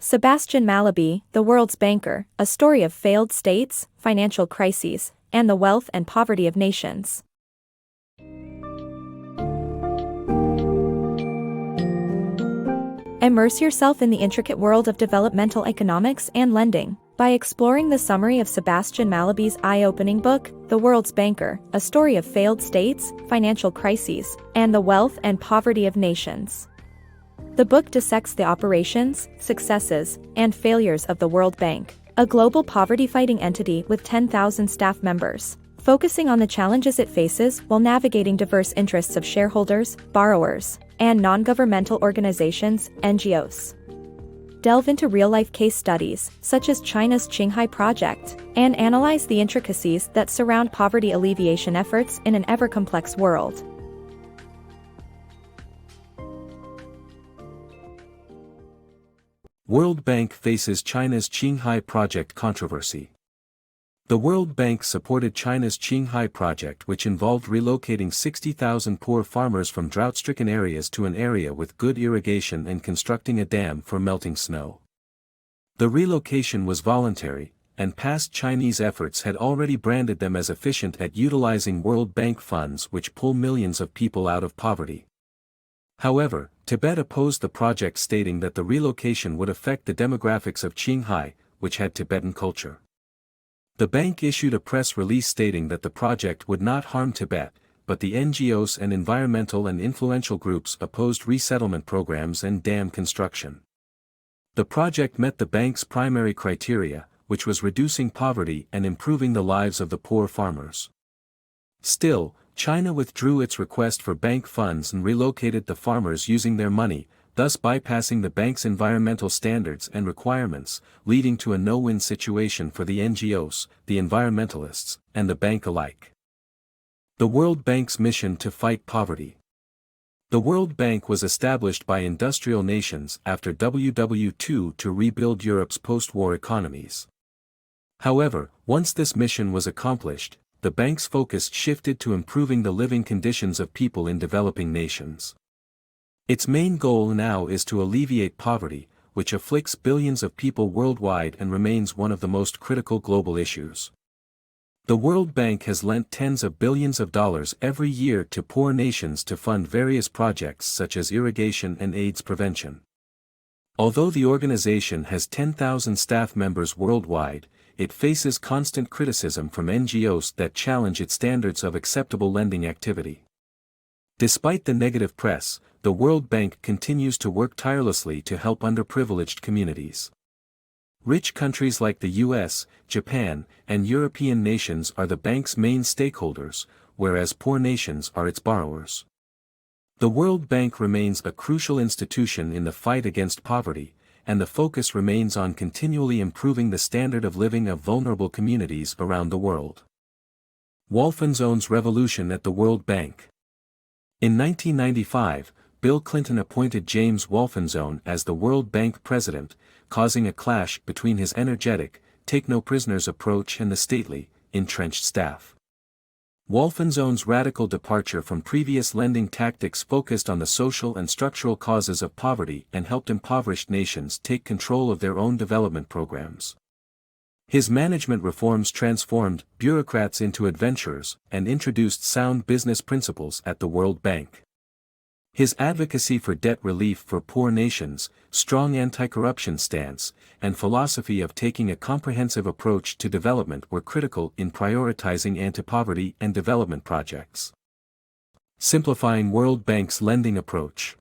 Sebastian Mallaby, The World's Banker, A Story of Failed States, Financial Crises, and the Wealth and Poverty of Nations. Immerse yourself in the intricate world of developmental economics and lending by exploring the summary of Sebastian Mallaby's eye-opening book, The World's Banker, A Story of Failed States, Financial Crises, and the Wealth and Poverty of Nations. The book dissects the operations, successes, and failures of the World Bank, a global poverty-fighting entity with 10,000 staff members, focusing on the challenges it faces while navigating diverse interests of shareholders, borrowers, and non-governmental organizations, NGOs. Delve into real-life case studies, such as China's Qinghai project, and analyze the intricacies that surround poverty alleviation efforts in an ever-complex world. World Bank faces China's Qinghai project controversy. The World Bank supported China's Qinghai project, which involved relocating 60,000 poor farmers from drought-stricken areas to an area with good irrigation and constructing a dam for melting snow. The relocation was voluntary, and past Chinese efforts had already branded them as efficient at utilizing World Bank funds which pull millions of people out of poverty. However, Tibet opposed the project, stating that the relocation would affect the demographics of Qinghai, which had Tibetan culture. The bank issued a press release stating that the project would not harm Tibet, but the NGOs and environmental and influential groups opposed resettlement programs and dam construction. The project met the bank's primary criteria, which was reducing poverty and improving the lives of the poor farmers. Still, China withdrew its request for bank funds and relocated the farmers using their money, thus bypassing the bank's environmental standards and requirements, leading to a no-win situation for the NGOs, the environmentalists, and the bank alike. The World Bank's mission to fight poverty. The World Bank was established by industrial nations after WW II to rebuild Europe's post-war economies. However, once this mission was accomplished, the bank's focus shifted to improving the living conditions of people in developing nations. Its main goal now is to alleviate poverty, which afflicts billions of people worldwide and remains one of the most critical global issues. The World Bank has lent tens of billions of dollars every year to poor nations to fund various projects such as irrigation and AIDS prevention. Although the organization has 10,000 staff members worldwide, it faces constant criticism from NGOs that challenge its standards of acceptable lending activity. Despite the negative press, the World Bank continues to work tirelessly to help underprivileged communities. Rich countries like the US, Japan, and European nations are the bank's main stakeholders, whereas poor nations are its borrowers. The World Bank remains a crucial institution in the fight against poverty, and the focus remains on continually improving the standard of living of vulnerable communities around the world. Wolfensohn's revolution at the World Bank. In 1995, Bill Clinton appointed James Wolfensohn as the World Bank president, causing a clash between his energetic, take-no-prisoners approach and the stately, entrenched staff. Wolfensohn's radical departure from previous lending tactics focused on the social and structural causes of poverty and helped impoverished nations take control of their own development programs. His management reforms transformed bureaucrats into adventurers and introduced sound business principles at the World Bank. His advocacy for debt relief for poor nations, strong anti-corruption stance, and philosophy of taking a comprehensive approach to development were critical in prioritizing anti-poverty and development projects. Simplifying World Bank's lending approach.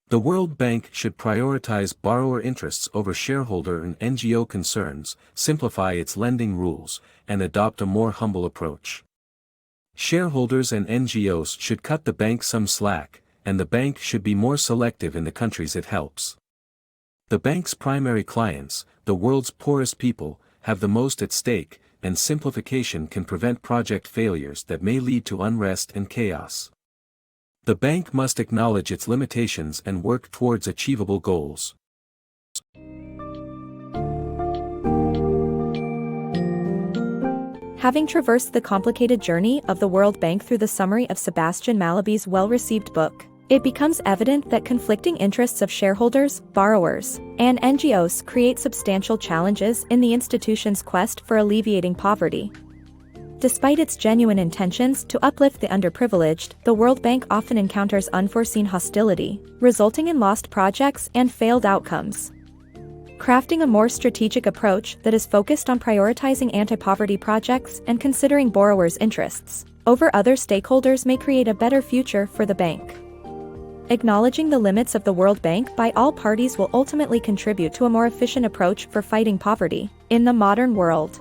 The World Bank should prioritize borrower interests over shareholder and NGO concerns, simplify its lending rules, and adopt a more humble approach. Shareholders and NGOs should cut the bank some slack, and the bank should be more selective in the countries it helps. The bank's primary clients, the world's poorest people, have the most at stake, and simplification can prevent project failures that may lead to unrest and chaos. The bank must acknowledge its limitations and work towards achievable goals. Having traversed the complicated journey of the World Bank through the summary of Sebastian Mallaby's well-received book, It becomes evident that conflicting interests of shareholders, borrowers, and NGOs create substantial challenges in the institution's quest for alleviating poverty. Despite its genuine intentions to uplift the underprivileged, the World Bank often encounters unforeseen hostility, resulting in lost projects and failed outcomes. Crafting a more strategic approach that is focused on prioritizing anti-poverty projects and considering borrowers' interests over other stakeholders may create a better future for the bank. Acknowledging the limits of the World Bank by all parties will ultimately contribute to a more efficient approach for fighting poverty in the modern world.